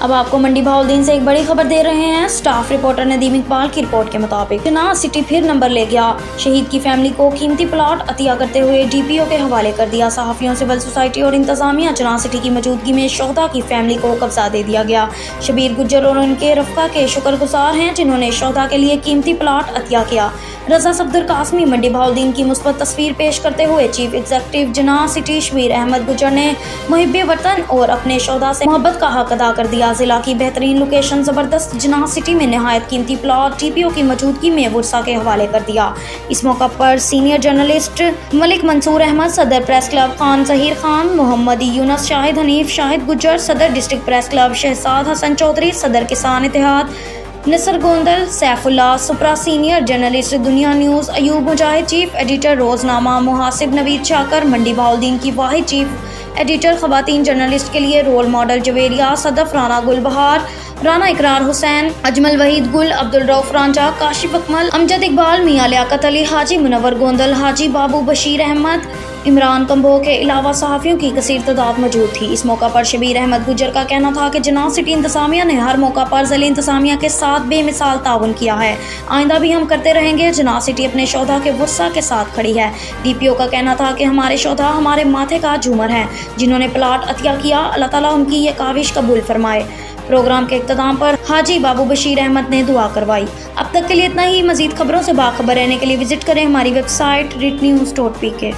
अब आपको मंडी बहाउद्दीन से एक बड़ी खबर दे रहे हैं। स्टाफ रिपोर्टर नदीम इकबाल की रिपोर्ट के मुताबिक जिनाह सिटी फिर नंबर ले गया। शहीद की फैमिली को कीमती प्लॉट अतिया करते हुए डीपीओ के हवाले कर दिया। सहाफियों, सिविल सोसाइटी और इंतजामिया जिनाह सिटी की मौजूदगी में शोहदा की फैमिली को कब्जा दे दिया गया। शबीर गुज्जर और उनके रफ़का के शुक्रगुजार हैं जिन्होंने शोहदा के लिए कीमती प्लॉट अतिया किया। रजा सफदर कासमी मंडी बहाउद्दीन की मुस्बत तस्वीर पेश करते हुए chief executive Jinnah city Shabbir Ahmed Gujjar ने मुहिब्बे वतन और अपने शोहदा से मोहब्बत का हक अदा कर दिया। जिला की बेहतरीन लोकेशन जबरदस्त जिनाह सिटी में नहायत कीमती प्लॉट टीपीओ की मौजूदगी में वर्सा के हवाले कर दिया। इस मौका पर सीनियर जर्नलिस्ट मलिक मंसूर अहमद, सदर प्रेस क्लब खान जहीर खान, मोहम्मद यूनुस, शाहिद हनीफ, शाहिद गुज्जर, सदर district press club Shahzad Hasan Chaudhry, सदर Kisan Ittehad Nasar Gondal, Saifullah Supra, senior journalist Dunya news Ayub Mujahid, chief editor Roznama Muhasib Naveed Shakir, Mandi Bahauddin की वाहिद चीफ एडिटर खवातीन जर्नलिस्ट के लिए रोल मॉडल जवेरिया सदफ, राना गुलबहार, राना इकरार हुसैन, अजमल वहीद गुल, अब्दुल रऊफ रांझा, काशिफ अकमल, अमजद इकबाल, मियां लियाकत अली, हाजी मुनव्वर गोंदल, हाजी बाबू बशीर अहमद, इमरान कंबो के अलावा सहाफ़ियों की कसीर तादाद मौजूद थी। इस मौका पर शबीर अहमद गुज्जर का कहना था कि जिनाह सिटी इंतजामिया ने हर मौका पर ज़िले इंतजामिया के साथ बेमिसाल ताउन किया है। आइंदा भी हम करते रहेंगे। जिनाह सिटी अपने शोहदा के वर्सा के साथ खड़ी है। डीपीओ का कहना था कि हमारे शोहदा हमारे माथे का झूमर हैं जिन्होंने प्लाट अतिया किया। अल्लाह ताला उनकी ये काविश कबूल फरमाए। प्रोग्राम के इख्तिताम पर हाजी बाबू बशीर अहमद ने दुआ करवाई। अब तक के लिए इतना ही। मजीद खबरों से बाखबर रहने के लिए विजिट करें हमारी वेबसाइट ritnews.pk।